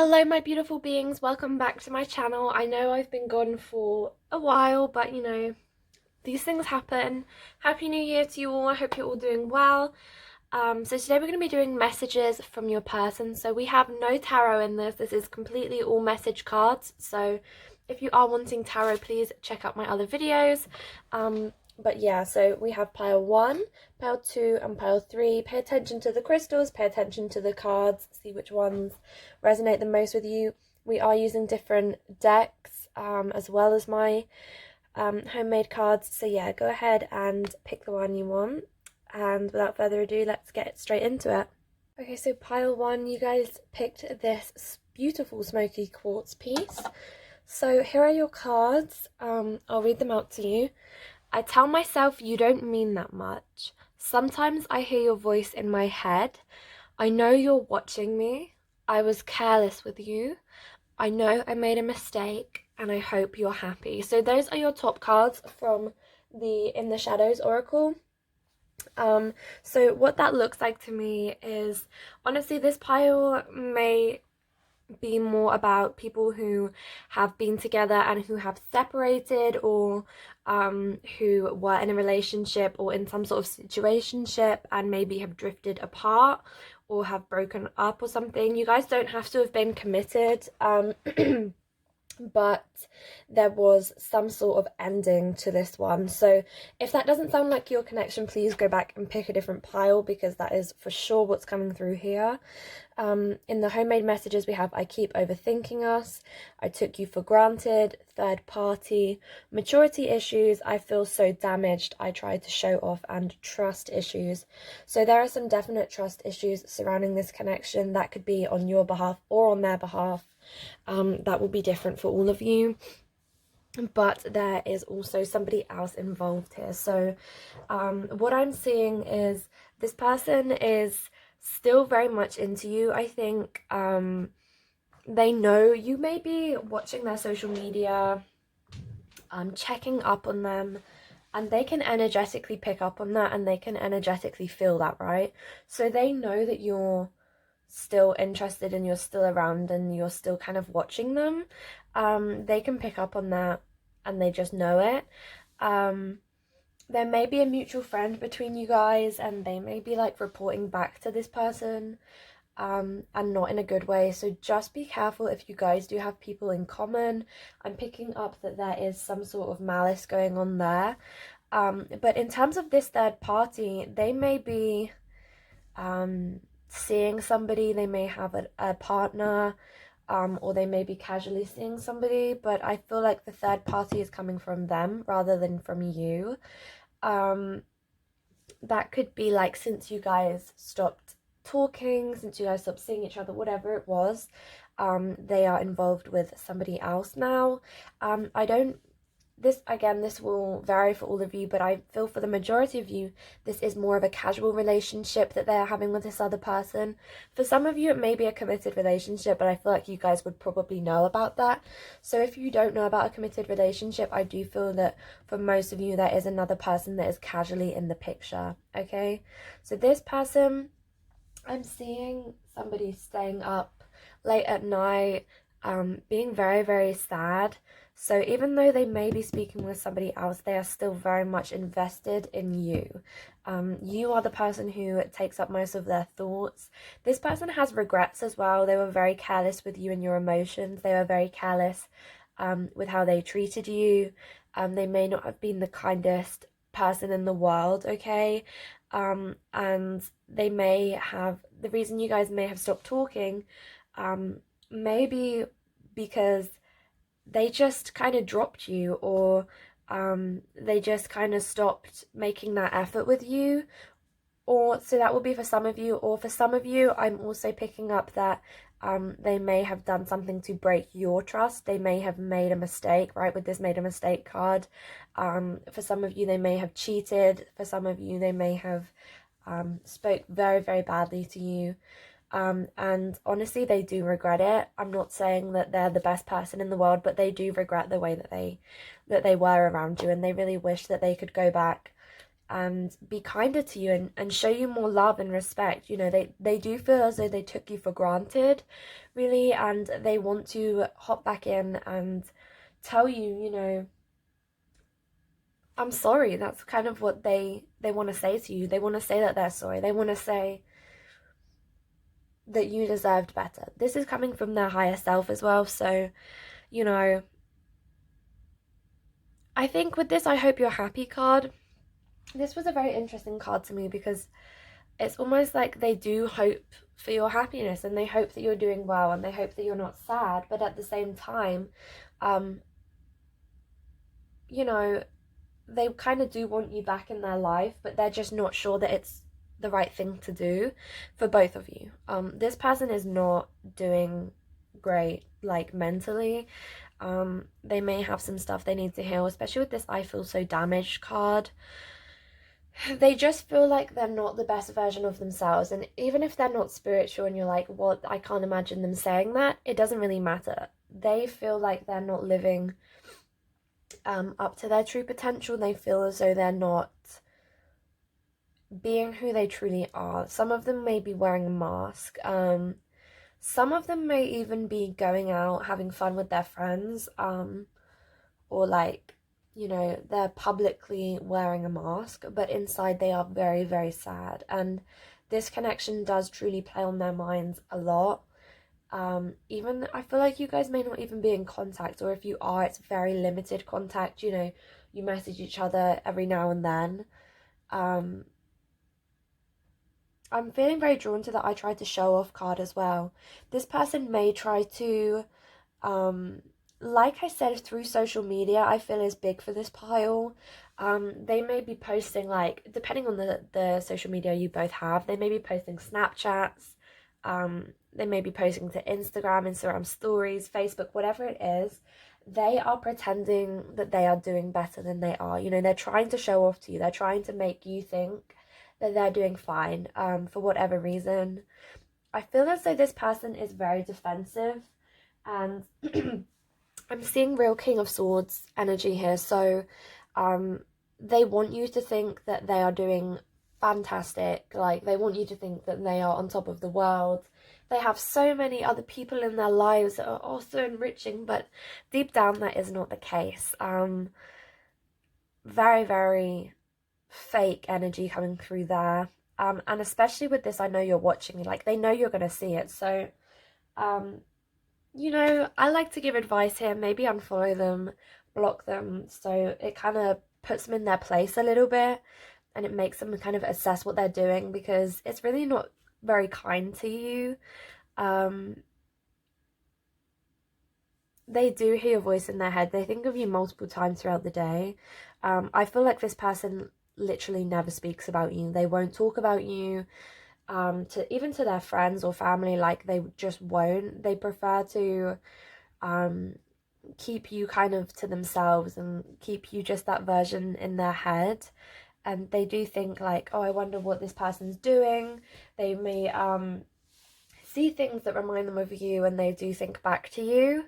Hello my beautiful beings, welcome back to my channel. I know I've been gone for a while, but these things happen. Happy New Year to you all. I hope you're all doing well. So today we're going to be doing messages from your person. So we have no tarot in this. This is completely all message cards. So if you are wanting tarot, please check out my other videos. But yeah, so we have pile 1, pile 2 and pile 3. Pay attention to the crystals, pay attention to the cards, see which ones resonate the most with you. We are using different decks as well as my homemade cards. So yeah, go ahead and pick the one you want. And without further ado, let's get straight into it. Okay, so pile 1, you guys picked this beautiful smoky quartz piece. So here are your cards. I'll read them out to you. I tell myself you don't mean that much. Sometimes I hear your voice in my head. I know you're watching me. I was careless with you. I know I made a mistake and I hope you're happy. So those are your top cards from the In the Shadows Oracle. So what that looks like to me is, honestly, this pile may be more about people who have been together and who have separated, or who were in a relationship or in some sort of situationship and maybe have drifted apart or have broken up or something. You guys don't have to have been committed, but there was some sort of ending to this one. So if that doesn't sound like your connection, please go back and pick a different pile, because that is for sure what's coming through here. In the homemade messages we have, I keep overthinking us, I took you for granted, third party, maturity issues, I feel so damaged, I tried to show off, and trust issues. So there are some definite trust issues surrounding this connection. That could be on your behalf or on their behalf. That will be different for all of you, but there is also somebody else involved here. So what I'm seeing is this person is still very much into you. I think they know you may be watching their social media, checking up on them, and they can energetically pick up on that, and they can energetically feel that, right? So they know that you're still interested and you're still around and you're still kind of watching them. They can pick up on that and they just know it. There may be a mutual friend between you guys and they may be like reporting back to this person, and not in a good way. So just be careful if you guys do have people in common. I'm picking up that there is some sort of malice going on there. But in terms of this third party, they may be seeing somebody, they may have a partner, or they may be casually seeing somebody, but I feel like the third party is coming from them rather than from you. That could be like, since you guys stopped talking, since you guys stopped seeing each other, whatever it was, they are involved with somebody else now. I don't this will vary for all of you, but I feel for the majority of you, this is more of a casual relationship that they're having with this other person. For some of you, it may be a committed relationship, but I feel like you guys would probably know about that. So if you don't know about a committed relationship, I do feel that for most of you, there is another person that is casually in the picture, okay? So this person, I'm seeing somebody staying up late at night, being very, very sad. So even though they may be speaking with somebody else, they are still very much invested in you. You are the person who takes up most of their thoughts. This person has regrets as well. They were very careless with you and your emotions. They were very careless with how they treated you. They may not have been the kindest person in the world, okay? And they may have, the reason you guys may have stopped talking, maybe because they just kind of dropped you, or they just kind of stopped making that effort with you. Or so that will be for some of you, or for some of you, I'm also picking up that they may have done something to break your trust. They may have made a mistake, right, with this made a mistake card. For some of you, they may have cheated. For some of you, they may have spoke very, very badly to you. And honestly, they do regret it. I'm not saying that they're the best person in the world, but they do regret the way that they were around you, and they really wish that they could go back and be kinder to you, and show you more love and respect. You know, they do feel as though they took you for granted, really, and they want to hop back in and tell you, you know, I'm sorry. That's kind of what they want to say to you. They want to say that they're sorry. They want to say that you deserved better. This is coming from their higher self as well. So, you know, I think with this I hope you're happy card, this was a very interesting card to me because it's almost like they do hope for your happiness, and they hope that you're doing well, and they hope that you're not sad, but at the same time, um, you know, they kind of do want you back in their life, but they're just not sure that it's the right thing to do for both of you. This person is not doing great, like mentally. They may have some stuff they need to heal, especially with this I feel so damaged card. They just feel like they're not the best version of themselves, and even if they're not spiritual and you're like, what, I can't imagine them saying that, it doesn't really matter. They feel like they're not living up to their true potential. They feel as though they're not being who they truly are. Some of them may be wearing a mask. Some of them may even be going out having fun with their friends, or like, you know, they're publicly wearing a mask, but inside they are very, very sad. And this connection does truly play on their minds a lot. Even I feel like you guys may not even be in contact, or if you are, it's very limited contact. You know, you message each other every now and then. I'm feeling very drawn to that I tried to show off card as well. This person may try to, like I said, through social media, I feel is big for this pile. They may be posting, like, depending on the social media you both have, they may be posting Snapchats, they may be posting to Instagram stories, Facebook, whatever it is. They are pretending that they are doing better than they are. You know, they're trying to show off to you. They're trying to make you think that they're doing fine, for whatever reason. I feel as though this person is very defensive, and I'm seeing real King of Swords energy here. So they want you to think that they are doing fantastic. Like, they want you to think that they are on top of the world. They have so many other people in their lives that are also enriching, but deep down that is not the case. Very, very fake energy coming through there. And especially with this, I know you're watching me, like, they know you're gonna see it. So you know, I like to give advice here. Maybe unfollow them, block them, so it kind of puts them in their place a little bit, and it makes them kind of assess what they're doing, because it's really not very kind to you. They do hear your voice in their head. They think of you multiple times throughout the day. I feel like this person literally never speaks about you. They won't talk about you, to even to their friends or family. Like, they just won't. They prefer to keep you kind of to themselves and keep you just that version in their head. And they do think like, oh, I wonder what this person's doing. They may see things that remind them of you, and they do think back to you.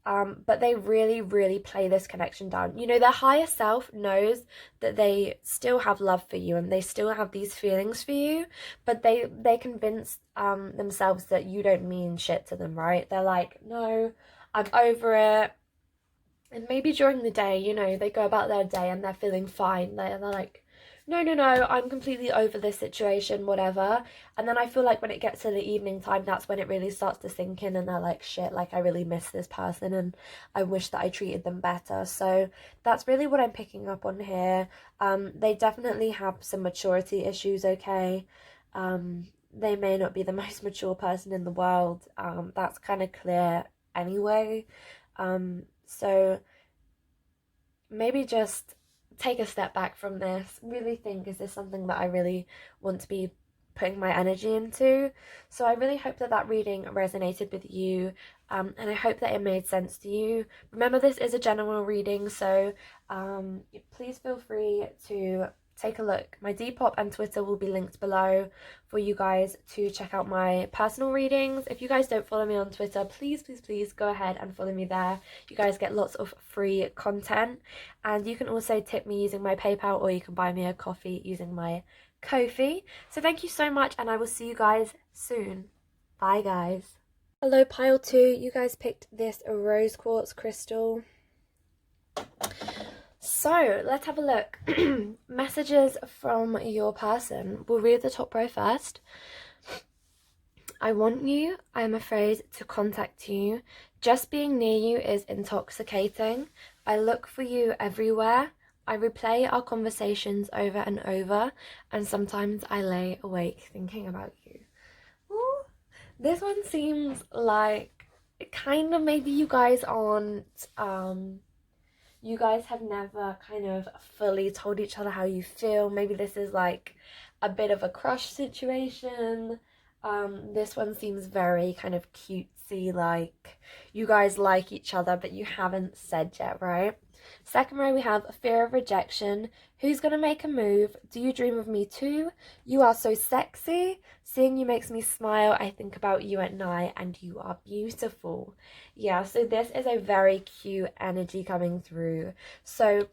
But they really, really play this connection down. You know, their higher self knows that they still have love for you, and they still have these feelings for you, but they convince themselves that you don't mean shit to them, right? They're like, no, I'm over it. And maybe during the day, you know, they go about their day and they're feeling fine. They're like, no, no, no, I'm completely over this situation, whatever. And then I feel like when it gets to the evening time, that's when it really starts to sink in, and they're like, shit, like, I really miss this person and I wish that I treated them better. So that's really what I'm picking up on here. They definitely have some maturity issues, okay? They may not be the most mature person in the world. That's kind of clear anyway. So maybe just take a step back from this, really think, is this something that I really want to be putting my energy into? So I really hope that that reading resonated with you, and I hope that it made sense to you. Remember, this is a general reading, so please feel free to take a look. My Depop and Twitter will be linked below for you guys to check out my personal readings. If you guys don't follow me on Twitter, please, please, please go ahead and follow me there. You guys get lots of free content, and you can also tip me using my PayPal, or you can buy me a coffee using my Ko-fi. So thank you so much, and I will see you guys soon. Bye, guys. Hello, pile 2. You guys picked this rose quartz crystal. So let's have a look. Messages from your person. We'll read the top row first. I want you. I am afraid to contact you. Just being near you is intoxicating. I look for you everywhere. I replay our conversations over and over, and sometimes I lay awake thinking about you. Ooh, this one seems like kind of maybe you guys aren't you guys have never kind of fully told each other how you feel. Maybe this is like a bit of a crush situation. This one seems very kind of cutesy, like you guys like each other but you haven't said yet, right? Second row, we have fear of rejection. Who's gonna make a move? Do you dream of me too? You are so sexy. Seeing you makes me smile. I think about you at night, and you are beautiful. Yeah, so this is a very cute energy coming through. So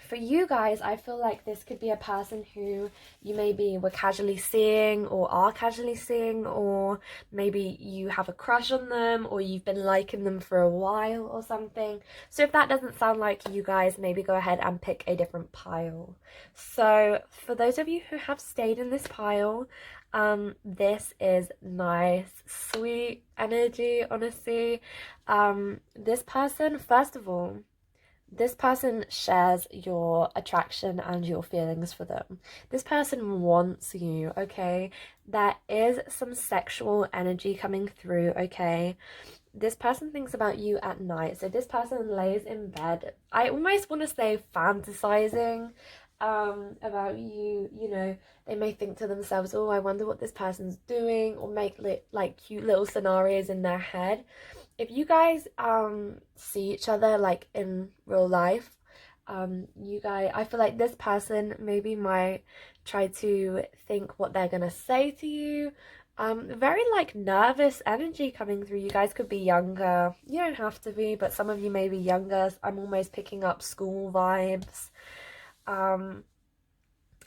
for you guys, I feel like this could be a person who you maybe were casually seeing or are casually seeing, or maybe you have a crush on them, or you've been liking them for a while or something. So if that doesn't sound like you guys, maybe go ahead and pick a different pile. So for those of you who have stayed in this pile, this is nice, sweet energy, honestly. This person, first of all, this person shares your attraction and your feelings for them. This person wants you, okay? There is some sexual energy coming through, okay? This person thinks about you at night. So this person lays in bed. I almost want to say fantasizing about you. You know, they may think to themselves, oh, I wonder what this person's doing, or make like cute little scenarios in their head. If you guys see each other like in real life, you guys, I feel like this person maybe might try to think what they're gonna say to you. Very like nervous energy coming through. You guys could be younger. You don't have to be, but some of you may be younger. I'm almost picking up school vibes.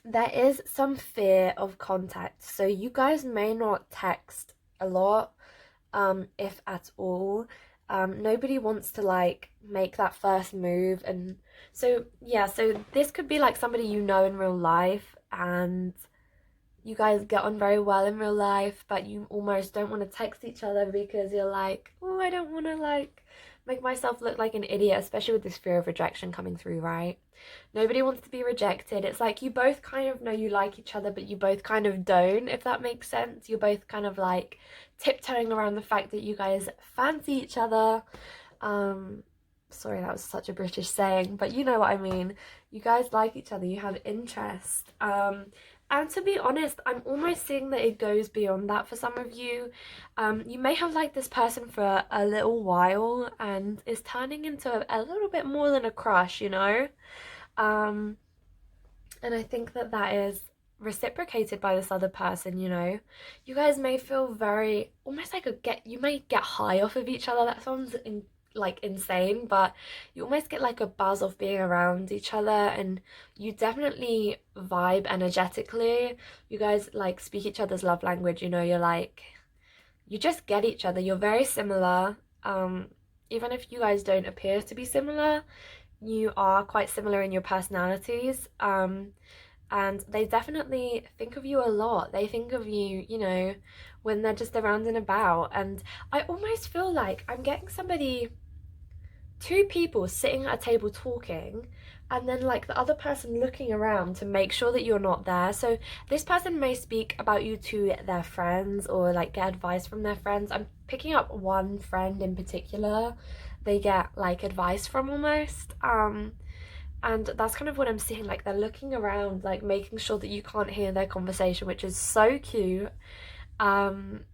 There is some fear of contact, so you guys may not text a lot, if at all. Nobody wants to like make that first move, and so yeah, so this could be like somebody you know in real life, and you guys get on very well in real life, but you almost don't want to text each other because you're like, oh, I don't want to like make myself look like an idiot, especially with this fear of rejection coming through, right? Nobody wants to be rejected. It's like you both kind of know you like each other, but you both kind of don't, if that makes sense. You're both kind of like tiptoeing around the fact that you guys fancy each other. Sorry, that was such a British saying, but you know what I mean. You guys like each other, you have interest. And to be honest, I'm almost seeing that it goes beyond that for some of you. You may have liked this person for a little while, and it's turning into a little bit more than a crush, you know? And I think that that is reciprocated by this other person, you know? You guys may feel very, almost like you may get high off of each other. That sounds like insane, but you almost get like a buzz of being around each other, and you definitely vibe energetically. You guys like speak each other's love language, you know? You're like, you just get each other. You're very similar. Even if you guys don't appear to be similar, you are quite similar in your personalities. And they definitely think of you a lot. They think of you, you know, when they're just around and about. And I almost feel like I'm getting two people sitting at a table talking, and then like the other person looking around to make sure that you're not there. So this person may speak about you to their friends, or like get advice from their friends. I'm picking up one friend in particular they get like advice from almost. And that's kind of what I'm seeing, like they're looking around, like making sure that you can't hear their conversation, which is so cute. And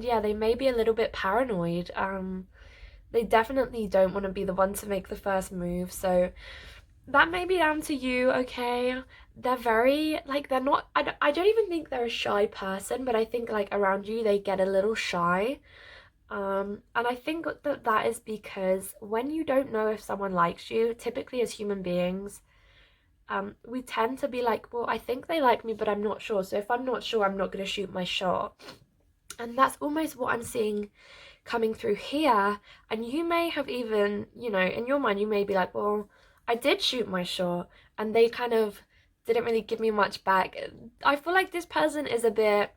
yeah, they may be a little bit paranoid. They definitely don't want to be the one to make the first move. So that may be down to you, okay? They're very, like, they're not, I don't even think they're a shy person, but I think, like, around you, they get a little shy. And I think that that is because when you don't know if someone likes you, typically as human beings, we tend to be like, well, I think they like me, but I'm not sure. So if I'm not sure, I'm not going to shoot my shot. And that's almost what I'm seeing coming through here. And you may have even, you know, in your mind, you may be like, well, I did shoot my shot and they kind of didn't really give me much back. I feel like this person is a bit,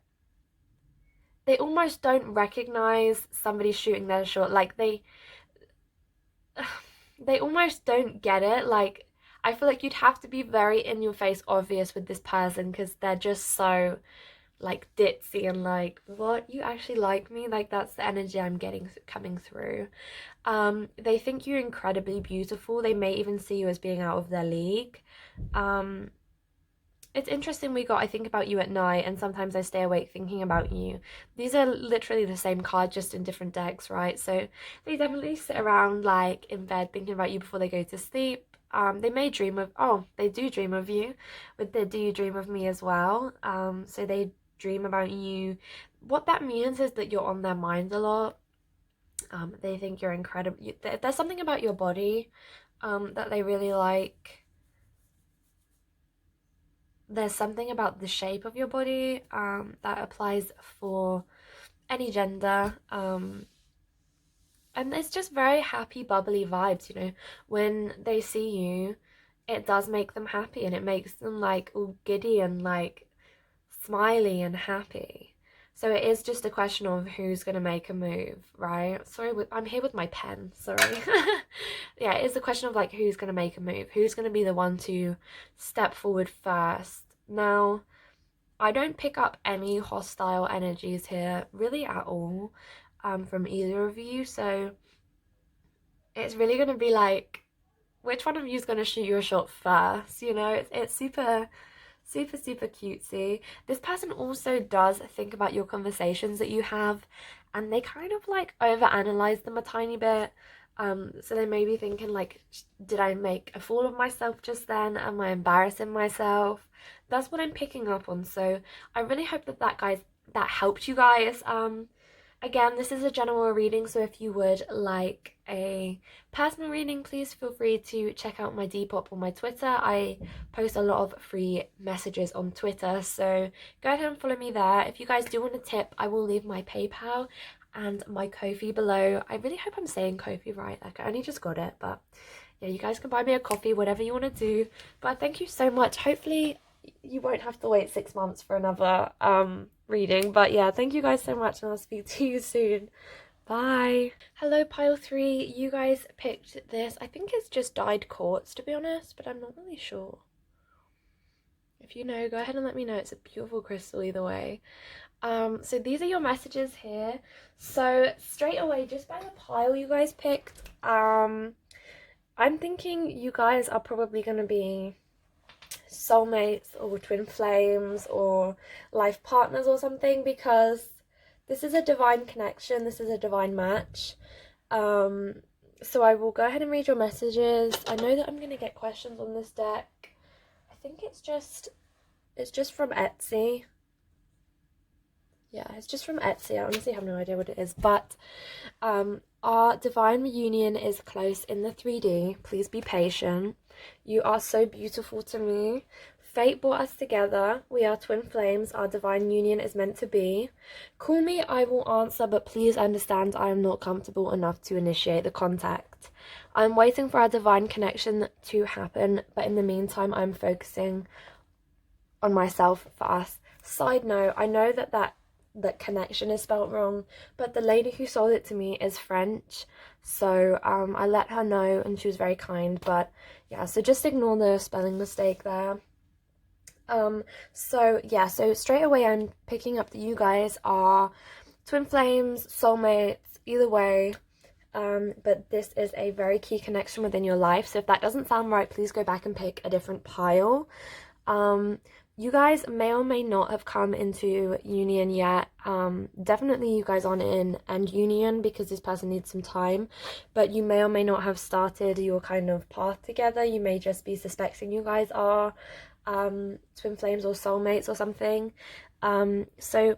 they almost don't recognize somebody shooting their shot. Like they almost don't get it. Like, I feel like you'd have to be very in your face obvious with this person because they're just so like ditzy and like, what, you actually like me? Like, that's the energy I'm getting coming through. They think you're incredibly beautiful. They may even see you as being out of their league. um it's interesting, we got I think about you at night and sometimes I stay awake thinking about you. These are literally the same card, just in different decks, right? So they definitely sit around like in bed thinking about you before they go to sleep. They may dream of, oh, they do dream of you, but they do dream of me as well. So they dream about you. What that means is that you're on their mind a lot. They think you're incredible. There's something about your body that they really like. There's something about the shape of your body that applies for any gender. And it's just very happy, bubbly vibes, you know. When they see you, it does make them happy and it makes them like all giddy and like smiley and happy. So it is just a question of who's going to make a move, right? Sorry, I'm here with my pen, sorry. Yeah, it is a question of like who's going to make a move, who's going to be the one to step forward first. Now, I don't pick up any hostile energies here, really at all, from either of you. So it's really going to be like, which one of you is going to shoot your shot first? You know, it's super, super, super cutesy. This person also does think about your conversations that you have, and they kind of like overanalyze them a tiny bit. So they may be thinking like, did I make a fool of myself just then? Am I embarrassing myself? That's what I'm picking up on. So I really hope that that helped you guys. Again, this is a general reading, so if you would like a personal reading, please feel free to check out my Depop on my Twitter. I post a lot of free messages on Twitter, so go ahead and follow me there. If you guys do want a tip, I will leave my PayPal and my Ko-fi below. I really hope I'm saying Ko-fi right. Like, I only just got it, but yeah, you guys can buy me a coffee, whatever you want to do. But thank you so much. Hopefully you won't have to wait 6 months for another reading. But yeah, thank you guys so much, and I'll speak to you soon. Bye. Hello, pile 3. You guys picked this. I think it's just dyed quartz, to be honest, but I'm not really sure. If you know, go ahead and let me know. It's a beautiful crystal either way. So these are your messages here. So straight away, just by the pile you guys picked, I'm thinking you guys are probably going to be soulmates or twin flames or life partners or something, because this is a divine connection, this is a divine match. So I will go ahead and read your messages. I know that I'm going to get questions on this deck. I think it's just from Etsy. Yeah, it's just from Etsy. I honestly have no idea what it is, but our divine reunion is close in the 3D. Please be patient. You are so beautiful to me. Fate brought us together. We are twin flames. Our divine union is meant to be. Call me, I will answer, but please understand I am not comfortable enough to initiate the contact. I'm waiting for our divine connection to happen, but in the meantime, I'm focusing on myself for us. Side note, I know that connection is spelled wrong, but the lady who sold it to me is French, so I let her know and she was very kind. But yeah, so just ignore the spelling mistake there. So yeah, so straight away I'm picking up that you guys are twin flames, soulmates, either way. But this is a very key connection within your life, so if that doesn't sound right, please go back and pick a different pile. You guys may or may not have come into union yet. Definitely you guys aren't in end union because this person needs some time, but you may or may not have started your kind of path together. You may just be suspecting you guys are twin flames or soulmates or something. So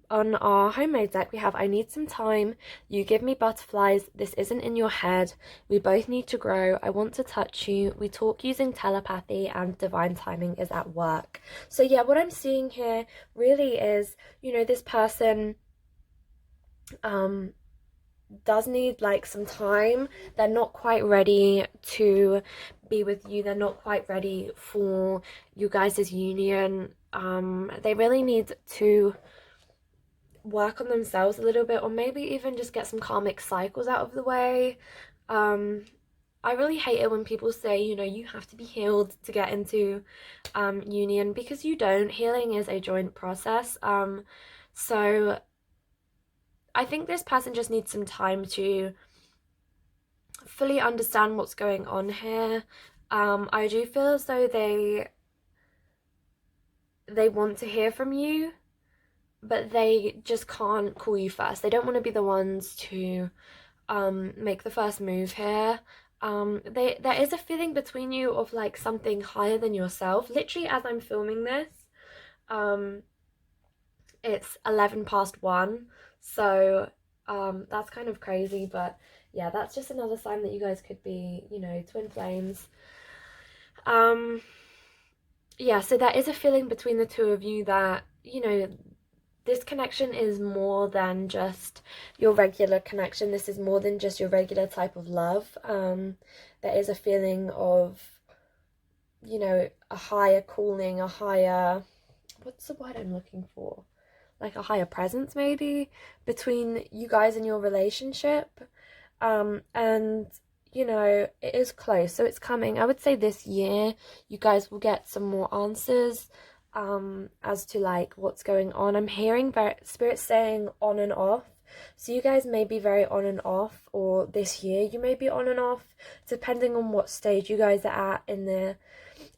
on our homemade deck, we have I need some time, you give me butterflies, this isn't in your head, we both need to grow, I want to touch you, we talk using telepathy, and divine timing is at work. So yeah, what I'm seeing here really is, you know, this person does need like some time. They're not quite ready to be with you. They're not quite ready for you guys' union. They really need to work on themselves a little bit, or maybe even just get some karmic cycles out of the way. I really hate it when people say, you know, you have to be healed to get into union, because you don't. Healing is a joint process. So I think this person just needs some time to fully understand what's going on here. I do feel as though they want to hear from you, but they just can't call you first. They don't want to be the ones to make the first move here. There is a feeling between you of like something higher than yourself. Literally, as I'm filming this, it's 11 past 1, so that's kind of crazy, but yeah, that's just another sign that you guys could be, you know, twin flames. Yeah, so there is a feeling between the two of you that, you know, this connection is more than just your regular connection. This is more than just your regular type of love. There is a feeling of, you know, a higher calling, a higher, what's the word I'm looking for? Like a higher presence maybe between you guys and your relationship. And you know, it is close, so it's coming. I would say this year you guys will get some more answers as to like what's going on. I'm hearing spirit saying on and off, so you guys may be very on and off, or this year you may be on and off, depending on what stage you guys are at in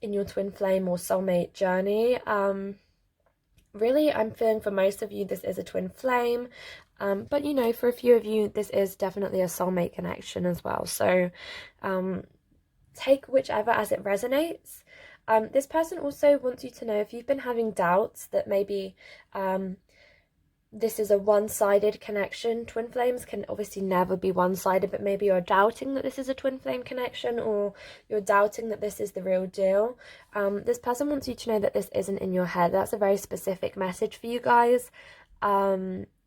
your twin flame or soulmate journey. Really, I'm feeling for most of you this is a twin flame, but you know, for a few of you this is definitely a soulmate connection as well. So take whichever as it resonates. This person also wants you to know, if you've been having doubts that maybe this is a one-sided connection. Twin flames can obviously never be one-sided, but maybe you're doubting that this is a twin flame connection, or you're doubting that this is the real deal. This person wants you to know that this isn't in your head. That's a very specific message for you guys.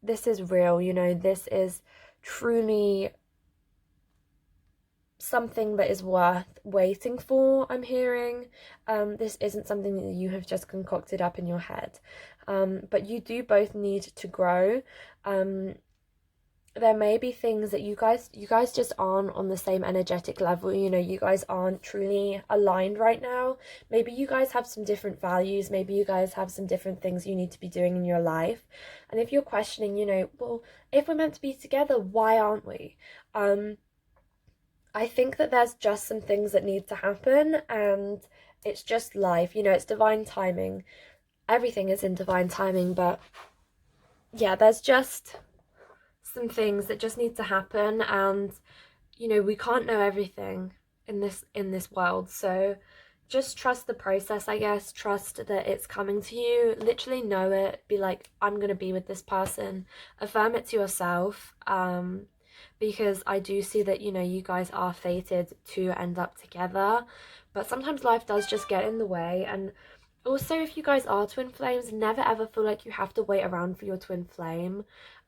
This is real, you know, this is truly something that is worth waiting for, I'm hearing. This isn't something that you have just concocted up in your head. But you do both need to grow. There may be things that you guys just aren't on the same energetic level. You know, you guys aren't truly aligned right now. Maybe you guys have some different values. Maybe you guys have some different things you need to be doing in your life. And if you're questioning, you know, well, if we're meant to be together, why aren't we? I think that there's just some things that need to happen, and it's just life, you know, it's divine timing. Everything is in divine timing, but yeah, there's just some things that just need to happen, and you know, we can't know everything in this world. So just trust the process, I guess. Trust that it's coming to you. Literally know it. Be like, I'm gonna be with this person. Affirm it to yourself. Because I do see that, you know, you guys are fated to end up together, but sometimes life does just get in the way. And also, if you guys are twin flames, never ever feel like you have to wait around for your twin flame.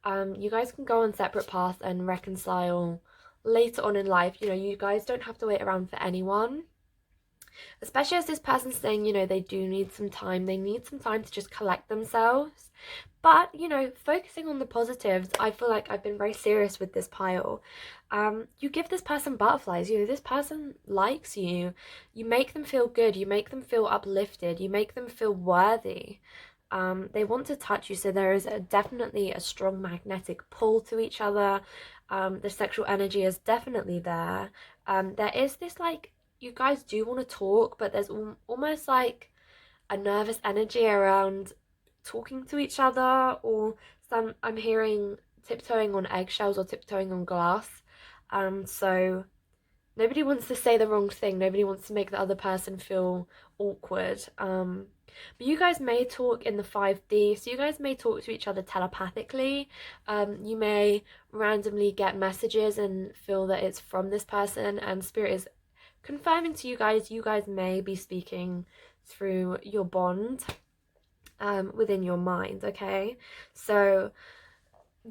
You guys can go on separate paths and reconcile later on in life. You know, you guys don't have to wait around for anyone. Especially as this person's saying, you know, they do need some time. They need some time to just collect themselves. But, you know, focusing on the positives, I feel like I've been very serious with this pile. You give this person butterflies. You know, this person likes you. You make them feel good. You make them feel uplifted. You make them feel worthy. They want to touch you, so there is definitely a strong magnetic pull to each other. The sexual energy is definitely there. There is this, like, you guys do want to talk, but there's almost like a nervous energy around talking to each other, or I'm hearing tiptoeing on eggshells or tiptoeing on glass. So nobody wants to say the wrong thing. Nobody wants to make the other person feel awkward. But you guys may talk in the 5D, so you guys may talk to each other telepathically. You may randomly get messages and feel that it's from this person, and Spirit is confirming to you guys may be speaking through your bond within your mind, okay? So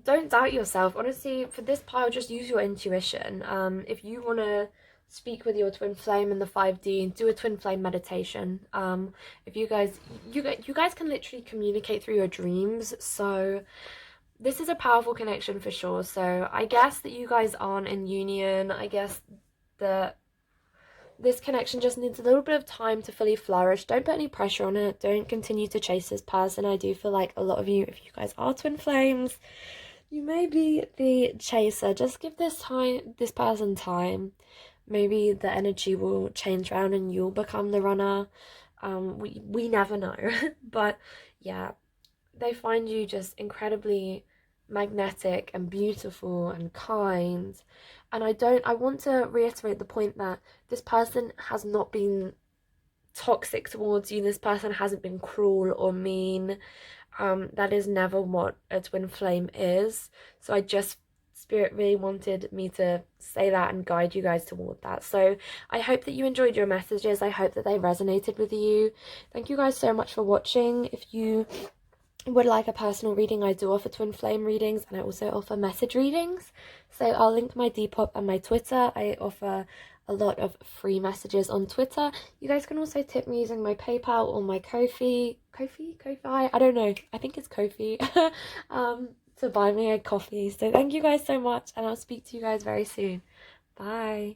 don't doubt yourself. Honestly, for this pile, just use your intuition. If you want to speak with your twin flame in the 5D, do a twin flame meditation. If you guys can literally communicate through your dreams, so this is a powerful connection for sure. So I guess that you guys aren't in union. I guess that this connection just needs a little bit of time to fully flourish. Don't put any pressure on it. Don't continue to chase this person. I do feel like a lot of you, if you guys are twin flames, you may be the chaser. Just give this person time. Maybe the energy will change around and you'll become the runner. We never know. But yeah, they find you just incredibly magnetic and beautiful and kind. And I want to reiterate the point that this person has not been toxic towards you. This person hasn't been cruel or mean. That is never what a twin flame is. So Spirit really wanted me to say that and guide you guys toward that. So I hope that you enjoyed your messages. I hope that they resonated with you. Thank you guys so much for watching. If you would like a personal reading, I do offer twin flame readings, and I also offer message readings. So I'll link my Depop and my Twitter. I offer a lot of free messages on Twitter. You guys can also tip me using my PayPal or my Ko-fi, I don't know, I think it's Ko-fi, to buy me a coffee. So thank you guys so much, and I'll speak to you guys very soon. Bye.